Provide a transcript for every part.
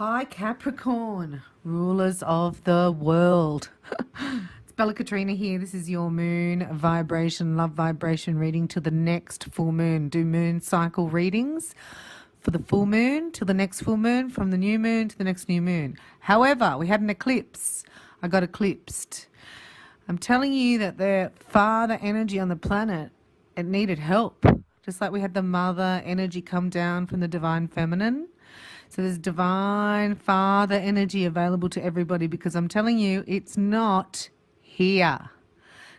Hi Capricorn, rulers of the world. It's Bella Katrina here. This is your moon vibration, love vibration reading to the next full moon. Do moon cycle readings for the full moon till the next full moon, from the new moon to the next new moon. However, we had an eclipse. I got eclipsed. I'm telling you that the father energy on the planet, it needed help. Just like we had the mother energy come down from the divine feminine. So there's divine father energy available to everybody, because I'm telling you, it's not here.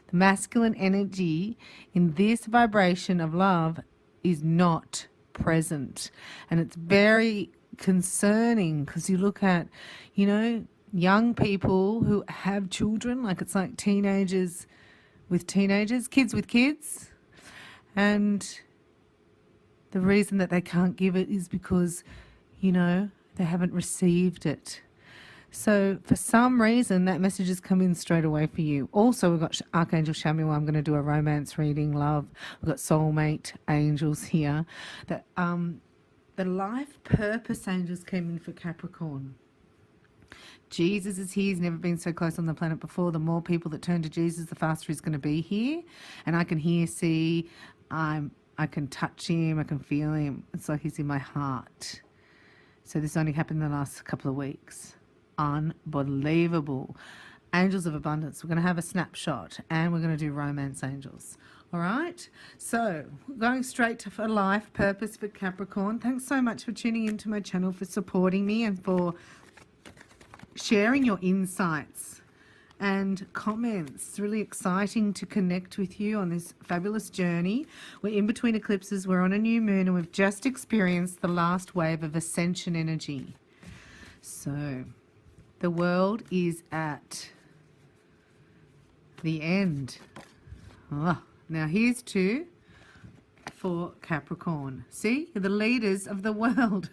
The masculine energy in this vibration of love is not present. And it's very concerning, because you look at, young people who have children, like it's like teenagers with teenagers, kids with kids. And the reason that they can't give it is because they haven't received it. So for some reason, that message has come in straight away for you. Also, we've got Archangel SHABAM. I'm going to do a romance reading, love. We've got soulmate angels here. The life purpose angels came in for Capricorn. Jesus is here. He's never been so close on the planet before. The more people that turn to Jesus, the faster he's going to be here. And I can see, I can touch him. I can feel him. It's like he's in my heart. So this only happened in the last couple of weeks. Unbelievable. Angels of abundance. We're going to have a snapshot, and we're going to do romance angels. All right. So going straight to for life purpose for Capricorn. Thanks so much for tuning into my channel, for supporting me, and for sharing your insights and comments. It's really exciting to connect with you on this fabulous journey. We're in between eclipses, we're on a new moon, and we've just experienced the last wave of ascension energy. So the world is at the end. Now here's two for Capricorn. See, you're the leaders of the world.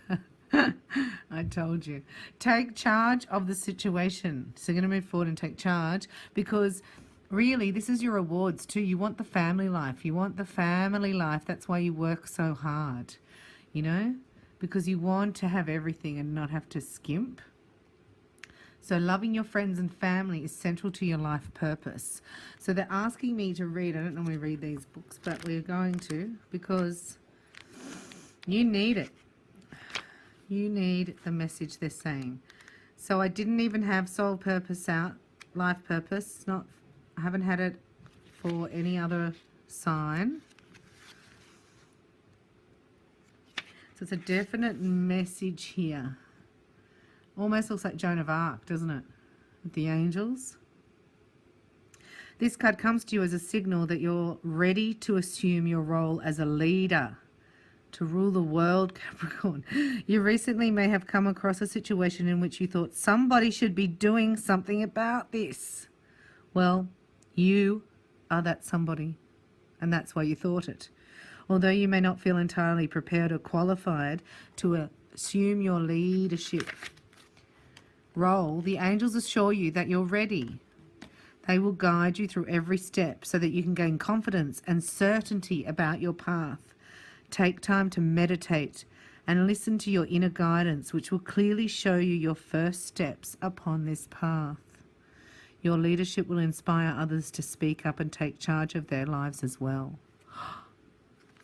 I told you. Take charge of the situation. So you're going to move forward and take charge, because really this is your rewards too. You want the family life. You want the family life. That's why you work so hard, because you want to have everything and not have to skimp. So loving your friends and family is central to your life purpose. So they're asking me to read. I don't normally read these books, but we're going to, because you need it. You need the message they're saying. So I didn't even have soul purpose out, life purpose. I haven't had it for any other sign. So it's a definite message here. Almost looks like Joan of Arc, doesn't it? With the angels. This card comes to you as a signal that you're ready to assume your role as a leader, to rule the world, Capricorn. You recently may have come across a situation in which you thought somebody should be doing something about this. Well, you are that somebody, and that's why you thought it. Although you may not feel entirely prepared or qualified to assume your leadership role, the angels assure you that you're ready. They will guide you through every step so that you can gain confidence and certainty about your path. Take time to meditate and listen to your inner guidance, which will clearly show you your first steps upon this path. Your leadership will inspire others to speak up and take charge of their lives as well.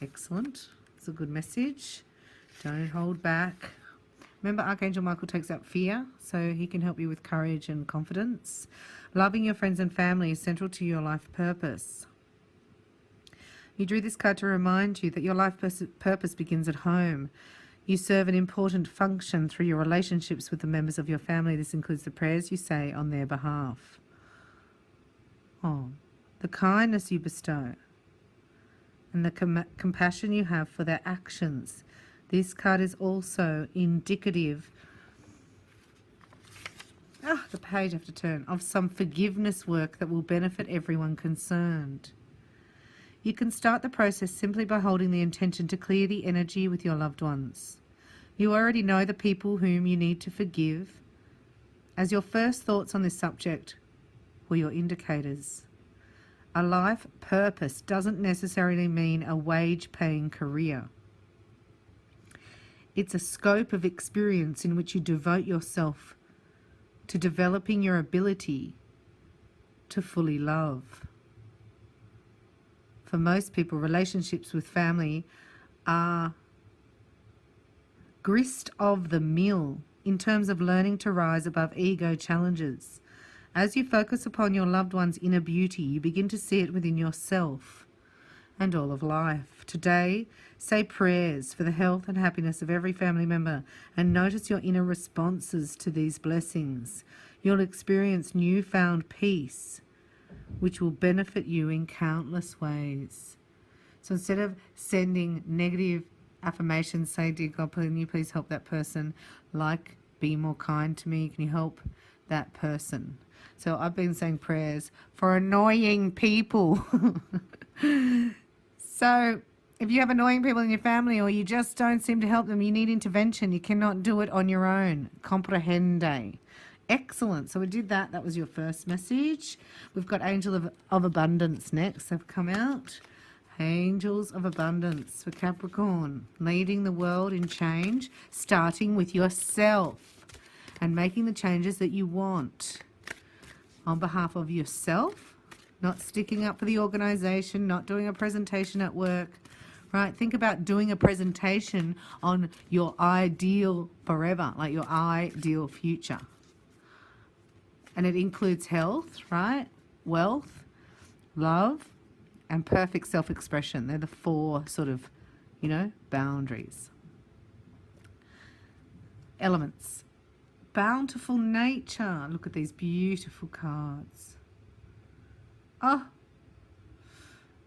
Excellent. It's a good message. Don't hold back. Remember, Archangel Michael takes out fear, so he can help you with courage and confidence. Loving your friends and family is central to your life purpose. You drew this card to remind you that your life purpose begins at home. You serve an important function through your relationships with the members of your family. This includes the prayers you say on their behalf. The kindness you bestow and the compassion you have for their actions. This card is also indicative, the page I have to turn, of some forgiveness work that will benefit everyone concerned. You can start the process simply by holding the intention to clear the energy with your loved ones. You already know the people whom you need to forgive, as your first thoughts on this subject were your indicators. A life purpose doesn't necessarily mean a wage-paying career. It's a scope of experience in which you devote yourself to developing your ability to fully love. For most people, relationships with family are grist of the mill in terms of learning to rise above ego challenges. As you focus upon your loved one's inner beauty, you begin to see it within yourself and all of life. Today, say prayers for the health and happiness of every family member and notice your inner responses to these blessings. You'll experience newfound peace, which will benefit you in countless ways. So instead of sending negative affirmations, say, dear God, can you please help that person? Like, be more kind to me. Can you help that person? So I've been saying prayers for annoying people. So if you have annoying people in your family or you just don't seem to help them, you need intervention. You cannot do it on your own. Comprehende. Excellent. So we did that. That was your first message. We've got Angel of Abundance next. They've come out. Angels of Abundance for Capricorn. Leading the world in change, starting with yourself and making the changes that you want. On behalf of yourself, not sticking up for the organization, not doing a presentation at work, right? Think about doing a presentation on your ideal forever, like your ideal future. And it includes health, right? Wealth, love, and perfect self-expression. They're the four sort of, boundaries. Elements. Bountiful nature. Look at these beautiful cards. Oh,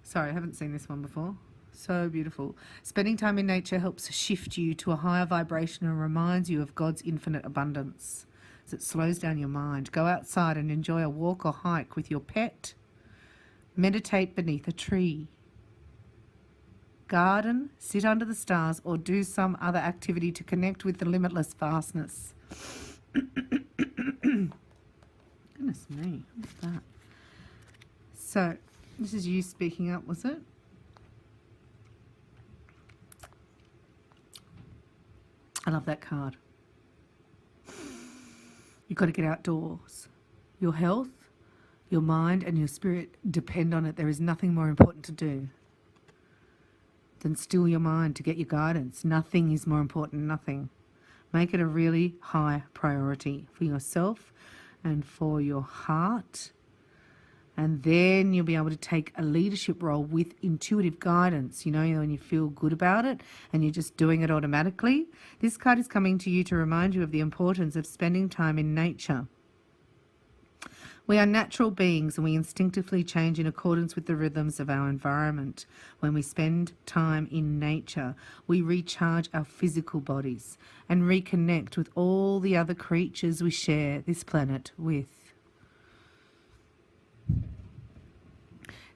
sorry, I haven't seen this one before. So beautiful. Spending time in nature helps shift you to a higher vibration and reminds you of God's infinite abundance. As it slows down your mind. Go outside and enjoy a walk or hike with your pet. Meditate beneath a tree. Garden, sit under the stars, or do some other activity to connect with the limitless vastness. Goodness me, what's that? So, this is you speaking up, was it? I love that card. You've got to get outdoors. Your health, your mind, and your spirit depend on it. There is nothing more important to do than still your mind to get your guidance. Nothing is more important, nothing. Make it a really high priority for yourself and for your heart. And then you'll be able to take a leadership role with intuitive guidance, when you feel good about it and you're just doing it automatically. This card is coming to you to remind you of the importance of spending time in nature. We are natural beings and we instinctively change in accordance with the rhythms of our environment. When we spend time in nature, we recharge our physical bodies and reconnect with all the other creatures we share this planet with.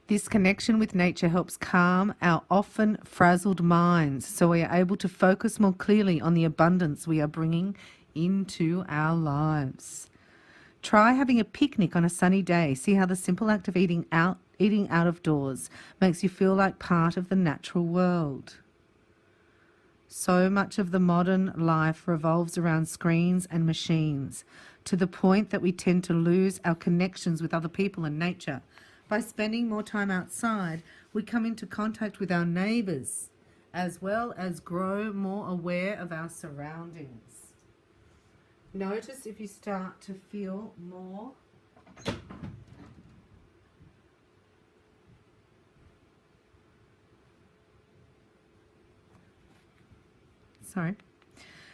This connection with nature helps calm our often frazzled minds so we are able to focus more clearly on the abundance we are bringing into our lives. Try having a picnic on a sunny day. See how the simple act of eating out of doors makes you feel like part of the natural world. So much of the modern life revolves around screens and machines, to the point that we tend to lose our connections with other people and nature. By spending more time outside, we come into contact with our neighbours, as well as grow more aware of our surroundings. Notice if you start to feel more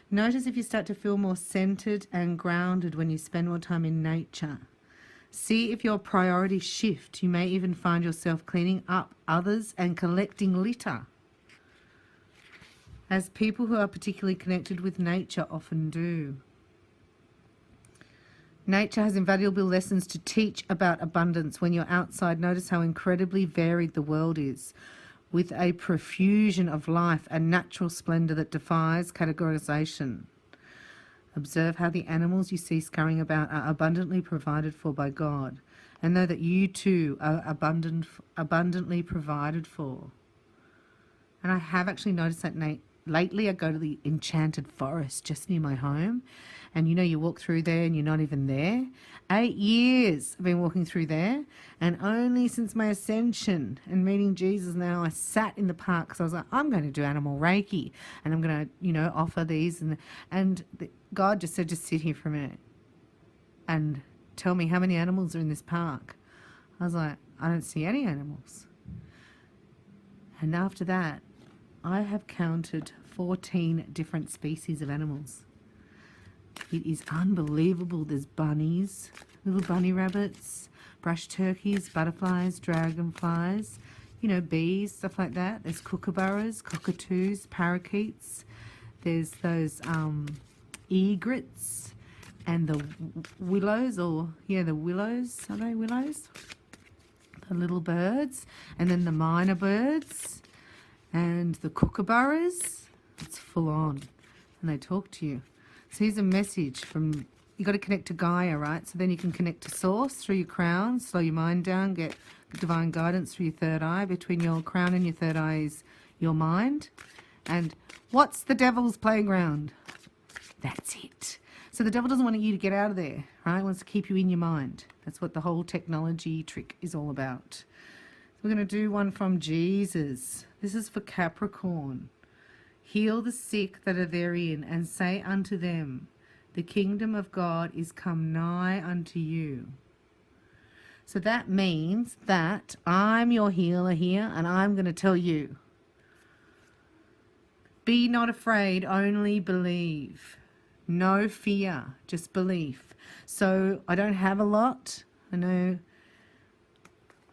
Notice if you start to feel more centered and grounded when you spend more time in nature. See if your priorities shift. You may even find yourself cleaning up others and collecting litter, as people who are particularly connected with nature often do. Nature has invaluable lessons to teach about abundance. When you're outside, notice how incredibly varied the world is, with a profusion of life and natural splendor that defies categorization. Observe how the animals you see scurrying about are abundantly provided for by God, and know that you too are abundantly provided for. And I have actually noticed that lately I go to the enchanted forest just near my home, and you walk through there and you're not even there. 8 years I've been walking through there, and only since my ascension and meeting Jesus now I sat in the park because I was like, I'm going to do animal reiki, and I'm going to offer these, and God just said, just sit here for a minute and tell me how many animals are in this park. I was like, I don't see any animals. And after that, I have counted 14 different species of animals. It is unbelievable. There's bunnies, little bunny rabbits, brush turkeys, butterflies, dragonflies, bees, stuff like that. There's kookaburras, cockatoos, parakeets. There's those egrets and the willows, the willows. Are they willows? The little birds, and then the minor birds and the kookaburras. It's full on, and they talk to you. So here's a message from, you got to connect to Gaia, right? So then you can connect to Source through your crown, slow your mind down, get divine guidance through your third eye. Between your crown and your third eye is your mind. And what's the devil's playground? That's it. So the devil doesn't want you to get out of there, right? He wants to keep you in your mind. That's what the whole technology trick is all about. So we're going to do one from Jesus. This is for Capricorn. Heal the sick that are therein, and say unto them, the kingdom of God is come nigh unto you. So that means that I'm your healer here, and I'm going to tell you, be not afraid, only believe. No fear, just belief. So I don't have a lot. I know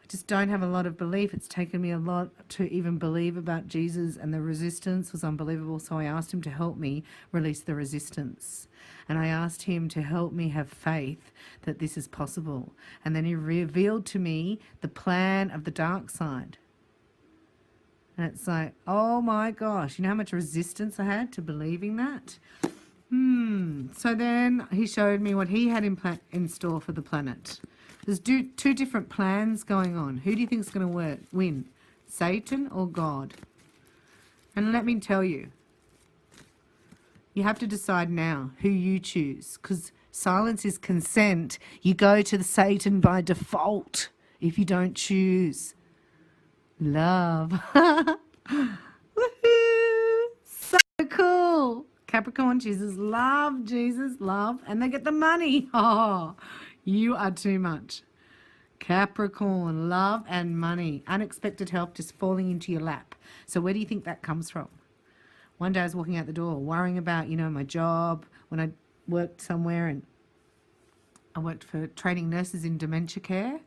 I just don't have a lot of belief. It's taken me a lot to even believe about Jesus, and the resistance was unbelievable. So I asked him to help me release the resistance. And I asked him to help me have faith that this is possible. And then he revealed to me the plan of the dark side. And it's like, oh my gosh, you know how much resistance I had to believing that? So then he showed me what he had in store for the planet. There's two different plans going on. Who do you think is going to win? Satan or God? And let me tell you, you have to decide now who you choose, because silence is consent. You go to the Satan by default if you don't choose love. Woohoo! So cool. Capricorn chooses love, Jesus, love, and they get the money. Oh, you are too much. Capricorn, love and money. Unexpected help just falling into your lap. So where do you think that comes from? One day I was walking out the door worrying about, my job when I worked somewhere, and I worked for training nurses in dementia care,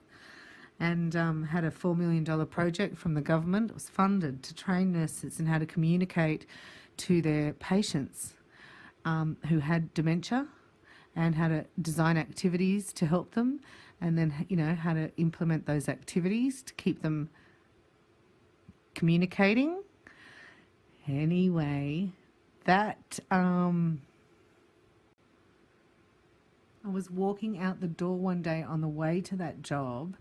and had a $4 million project from the government. It was funded to train nurses in how to communicate to their patients who had dementia, and how to design activities to help them, and then, how to implement those activities to keep them communicating. Anyway, that I was walking out the door one day on the way to that job,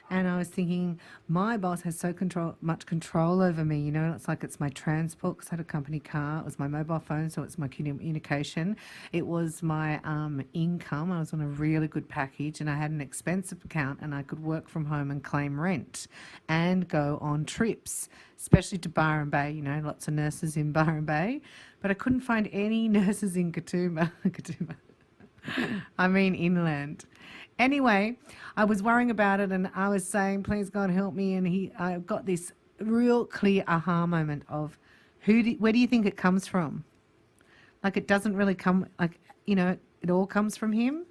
and I was thinking, my boss has so much control over me. It's like it's my transport, because I had a company car. It was my mobile phone, so it's my communication. It was my income. I was on a really good package, and I had an expensive account, and I could work from home and claim rent and go on trips, especially to Byron Bay. Lots of nurses in Byron Bay, but I couldn't find any nurses in Katoomba. I mean inland. Anyway, I was worrying about it, and I was saying, please God help me, and I got this real clear aha moment of where do you think it comes from? Like, it doesn't really come, it all comes from him.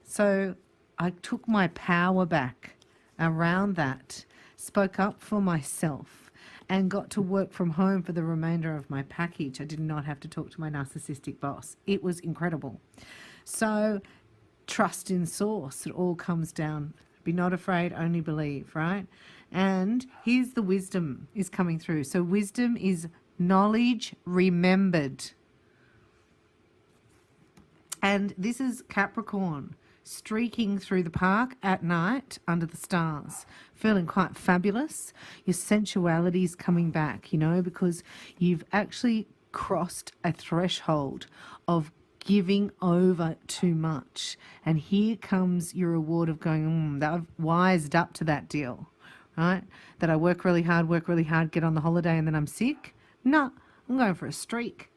So I took my power back around that, spoke up for myself, and got to work from home for the remainder of my package. I did not have to talk to my narcissistic boss. It was incredible. So trust in source. It all comes down. Be not afraid, only believe, right? And here's the wisdom is coming through. So wisdom is knowledge remembered. And this is Capricorn streaking through the park at night under the stars, feeling quite fabulous. Your sensuality is coming back, because you've actually crossed a threshold of giving over too much. And here comes your reward of going, that I've wised up to that deal, right? That I work really hard, get on the holiday, and then I'm sick. No, I'm going for a streak.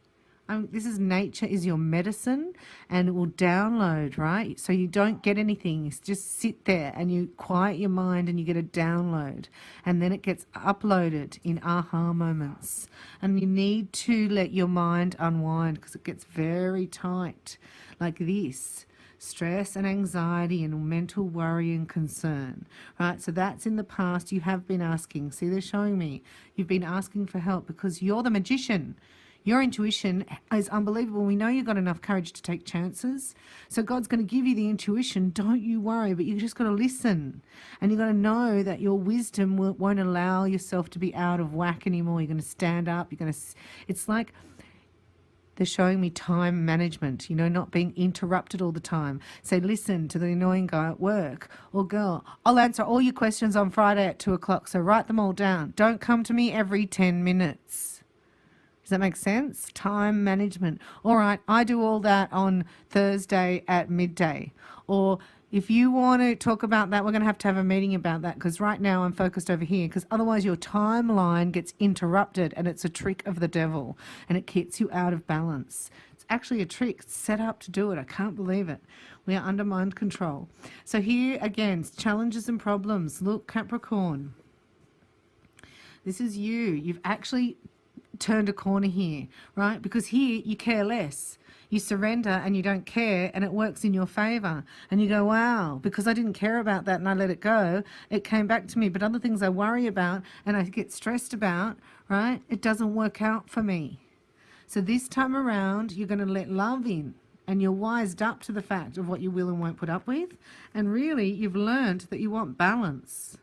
This is nature is your medicine, and it will download, right? So you don't get anything. You just sit there and you quiet your mind and you get a download, and then it gets uploaded in aha moments. And you need to let your mind unwind because it gets very tight like this. Stress and anxiety and mental worry and concern, right? So that's in the past. You have been asking. See, they're showing me. You've been asking for help because you're the magician. Your intuition is unbelievable. We know you've got enough courage to take chances. So God's going to give you the intuition. Don't you worry, but you just got to listen. And you've got to know that your wisdom won't allow yourself to be out of whack anymore. You're going to stand up. It's like they're showing me time management, not being interrupted all the time. Say, listen to the annoying guy at work or girl. I'll answer all your questions on Friday at 2:00. So write them all down. Don't come to me every 10 minutes. Does that make sense? Time management. All right, I do all that on Thursday at midday. Or if you want to talk about that, we're going to have a meeting about that because right now I'm focused over here because otherwise your timeline gets interrupted and it's a trick of the devil and it gets you out of balance. It's actually a trick. It's set up to do it. I can't believe it. We are under mind control. So here again, challenges and problems. Look, Capricorn. This is you. You've actually turned a corner here, right? Because here you care less. You surrender and you don't care and it works in your favor. And you go, wow, because I didn't care about that and I let it go, it came back to me. But other things I worry about and I get stressed about, right? It doesn't work out for me. So this time around, you're going to let love in and you're wised up to the fact of what you will and won't put up with. And really, you've learned that you want balance.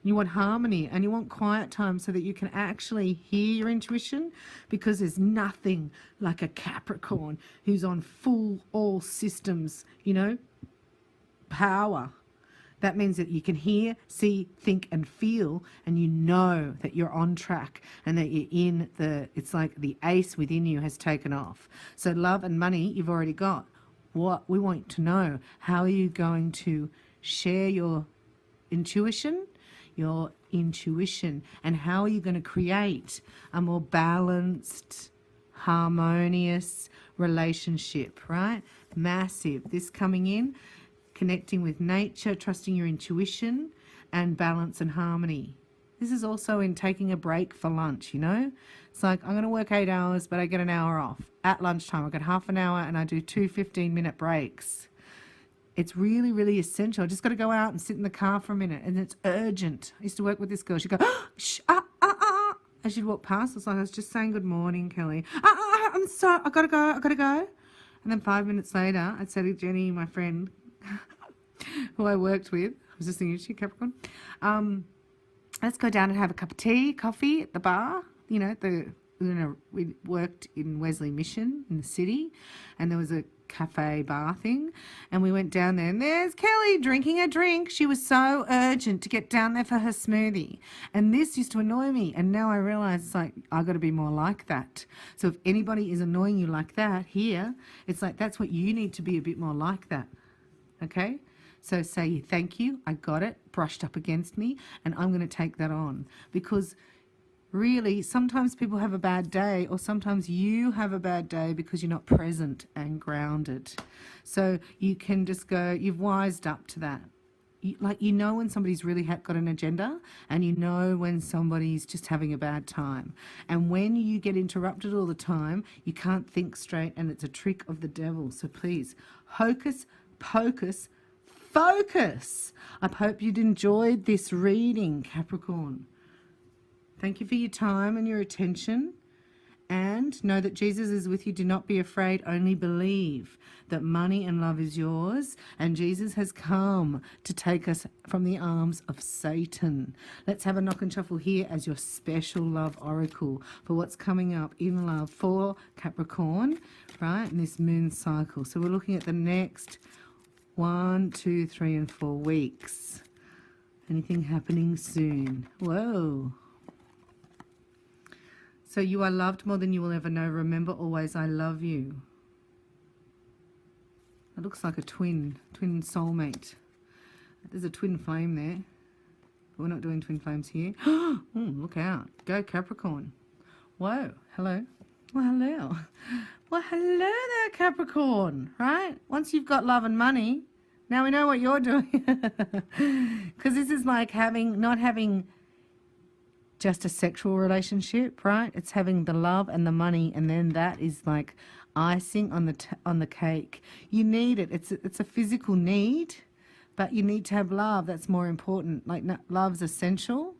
You want harmony and you want quiet time so that you can actually hear your intuition because there's nothing like a Capricorn who's on full all systems, power. That means that you can hear, see, think and feel and you know that you're on track and that you're it's like the ace within you has taken off. So love and money you've already got. What we want to know, how are you going to share your intuition and how are you going to create a more balanced, harmonious relationship, right? Massive. This coming in, connecting with nature, trusting your intuition and balance and harmony. This is also in taking a break for lunch, It's like I'm going to work 8 hours, but I get an hour off. At lunchtime, I get half an hour and I do 2 15-minute breaks. It's really, really essential. I just got to go out and sit in the car for a minute and it's urgent. I used to work with this girl. She'd go, shh, as she'd walk past. It's like I was just saying good morning, Kelly. I'm sorry, I got to go. And then 5 minutes later, I'd say to Jenny, my friend, who I worked with, I was just thinking, she Capricorn, let's go down and have a cup of tea, coffee at the bar. We worked in Wesley Mission in the city and there was a cafe bar thing and we went down there and there's Kelly drinking a drink. She was so urgent to get down there for her smoothie and this used to annoy me and now I realize it's like I got to be more like that. So if anybody is annoying you like that here, it's like that's what you need to be, a bit more like that. Okay, so say thank you, I got it, brushed up against me and I'm going to take that on because really, sometimes people have a bad day or sometimes you have a bad day because you're not present and grounded. So you can just go, you've wised up to that. You know when somebody's really got an agenda and you know when somebody's just having a bad time. And when you get interrupted all the time, you can't think straight and it's a trick of the devil. So please, hocus pocus, focus. I hope you'd enjoyed this reading, Capricorn. Thank you for your time and your attention. And know that Jesus is with you. Do not be afraid, only believe that money and love is yours. And Jesus has come to take us from the arms of Satan. Let's have a knock and shuffle here as your special love oracle for what's coming up in love for Capricorn, right, in this moon cycle. So we're looking at the next 1, 2, 3, and 4 weeks. Anything happening soon? Whoa. So you are loved more than you will ever know. Remember always, I love you. It looks like a twin soulmate. There's a twin flame there. But we're not doing twin flames here. Oh, look out. Go Capricorn. Whoa. Hello. Well, hello. Well, hello there, Capricorn. Right? Once you've got love and money, now we know what you're doing. Because this is like not having just a sexual relationship, right? It's having the love and the money, and then that is like icing on the cake. You need it. It's a physical need, but you need to have love. That's more important. Like, love's essential.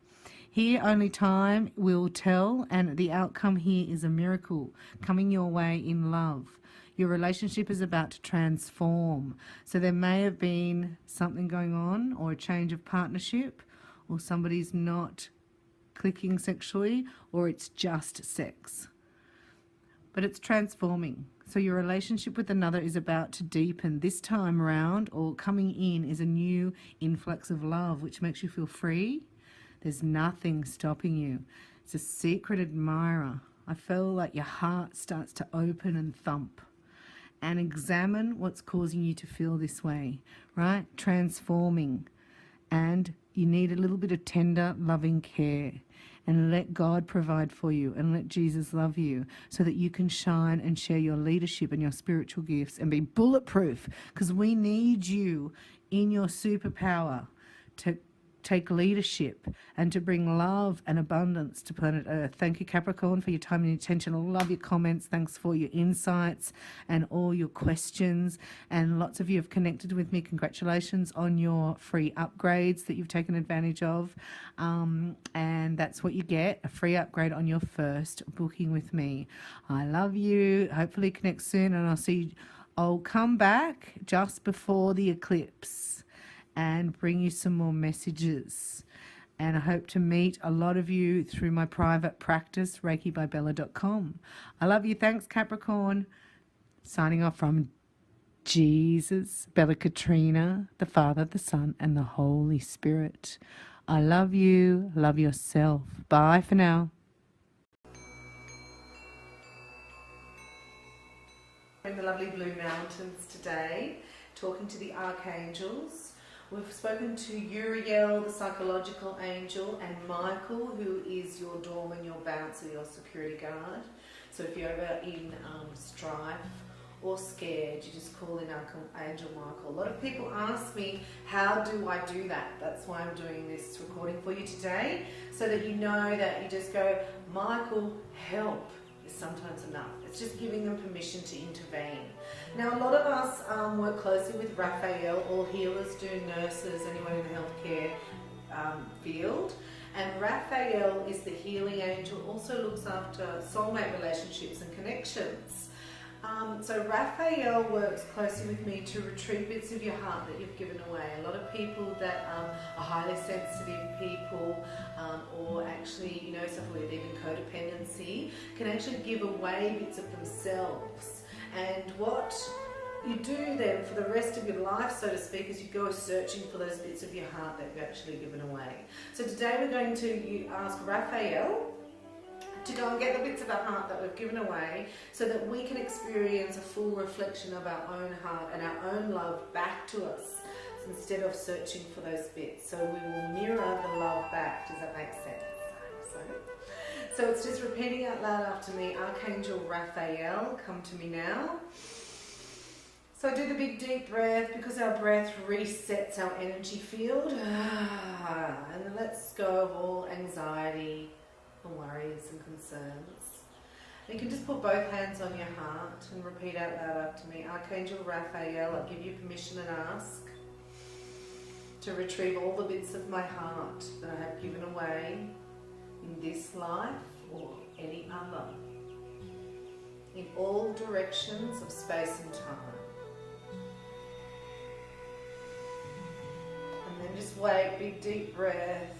Here, only time will tell, and the outcome here is a miracle coming your way in love. Your relationship is about to transform. So there may have been something going on, or a change of partnership, or somebody's not clicking sexually, or it's just sex. But it's transforming. So your relationship with another is about to deepen. This time around, or coming in, is a new influx of love, which makes you feel free. There's nothing stopping you. It's a secret admirer. I feel like your heart starts to open and thump. And examine what's causing you to feel this way, right? Transforming. And you need a little bit of tender, loving care. And let God provide for you, and let Jesus love you, so that you can shine and share your leadership and your spiritual gifts and be bulletproof, because we need you in your superpower to take leadership and to bring love and abundance to planet Earth. Thank you, Capricorn, for your time and attention. I love your comments. Thanks for your insights and all your questions. And lots of you have connected with me. Congratulations on your free upgrades that you've taken advantage of. And that's what you get, a free upgrade on your first booking with me. I love you. Hopefully connect soon, and I'll come back just before the eclipse and bring you some more messages. And I hope to meet a lot of you through my private practice, reikibybella.com. I love you. Thanks, Capricorn. Signing off from Jesus, Bella Katrina, the Father, the Son, and the Holy Spirit. I love you. Love yourself. Bye for now. In the lovely Blue Mountains today, talking to the Archangels. We've spoken to Uriel, the psychological angel, and Michael, who is your doorman, your bouncer, your security guard. So if you're ever in strife or scared, you just call in Archangel Michael. A lot of people ask me, how do I do that? That's why I'm doing this recording for you today, so that you know that you just go, Michael, help, is sometimes enough. It's just giving them permission to intervene. Now, a lot of us work closely with Raphael. All healers do, nurses, anyone in the healthcare field. And Raphael is the healing angel, also looks after soulmate relationships and connections. So Raphael works closely with me to retrieve bits of your heart that you've given away. A lot of people that are highly sensitive people, or actually, suffer with even codependency, can actually give away bits of themselves. And what you do then for the rest of your life, so to speak, is you go searching for those bits of your heart that you've actually given away. So today we're going to ask Raphael to go and get the bits of our heart that we've given away, so that we can experience a full reflection of our own heart and our own love back to us, instead of searching for those bits. So we will mirror the love back. Does that make sense? So it's just repeating out loud after me. Archangel Raphael, come to me now. So do the big deep breath, because our breath resets our energy field. And then let's go of all anxiety and worries and concerns. You can just put both hands on your heart and repeat out loud after me. Archangel Raphael, I give you permission and ask to retrieve all the bits of my heart that I have given away in this life or any other, in all directions of space and time. And then just wait, big deep breath,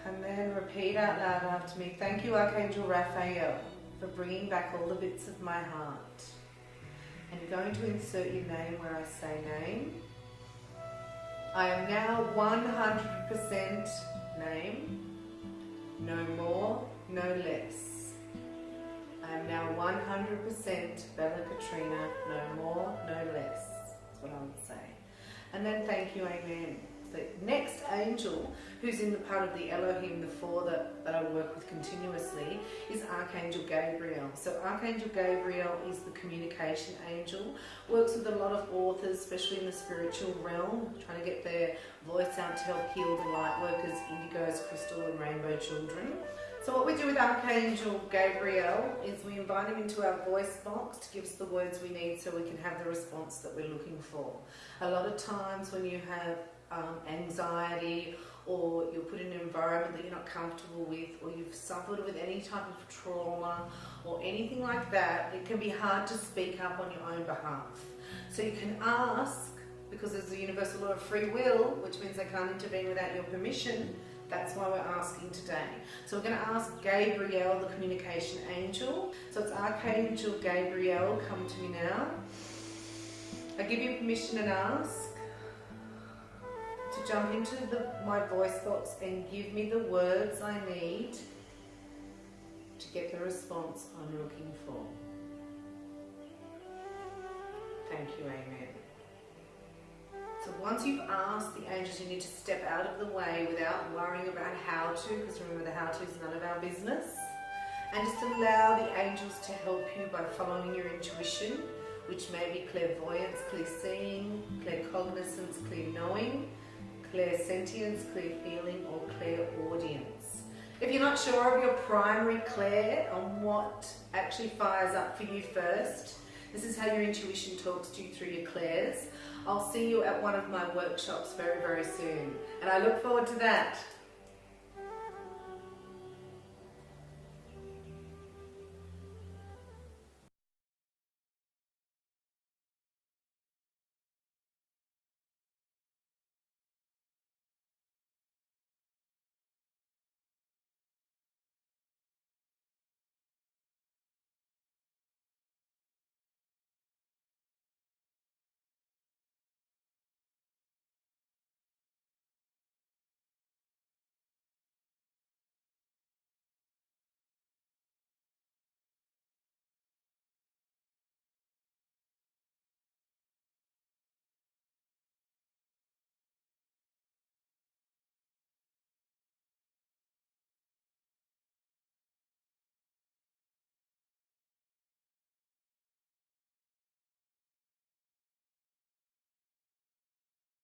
and then repeat out loud after me. Thank you, Archangel Raphael, for bringing back all the bits of my heart. And you're going to insert your name where I say name. I am now 100% name. No more, no less. I am now 100% Bella Katrina, no more, no less. That's what I would say. And then thank you, amen. The next angel, who's in the part of the Elohim, the four that I work with continuously, is Archangel Gabriel. So Archangel Gabriel is the communication angel, works with a lot of authors, especially in the spiritual realm, trying to get their voice out to help heal the light workers, indigos, crystal and rainbow children. So what we do with Archangel Gabriel is we invite him into our voice box to give us the words we need so we can have the response that we're looking for. A lot of times when you have anxiety, or you're put in an environment that you're not comfortable with, or you've suffered with any type of trauma or anything like that, it can be hard to speak up on your own behalf. So you can ask, because there's a universal law of free will, which means they can't intervene without your permission. That's why we're asking today. So we're going to ask Gabriel, the communication angel. So it's Archangel Gabriel, come to me now. I give you permission and ask to jump into my voice box and give me the words I need to get the response I'm looking for. Thank you, amen. So once you've asked the angels, you need to step out of the way without worrying about how to, because remember the how to is none of our business. And just allow the angels to help you by following your intuition, which may be clairvoyance, clear seeing, claircognizance, clear knowing, clairsentience, clear feeling, or clairaudience. If you're not sure of your primary clair, on what actually fires up for you first, this is how your intuition talks to you through your clairs. I'll see you at one of my workshops very, very soon, and I look forward to that.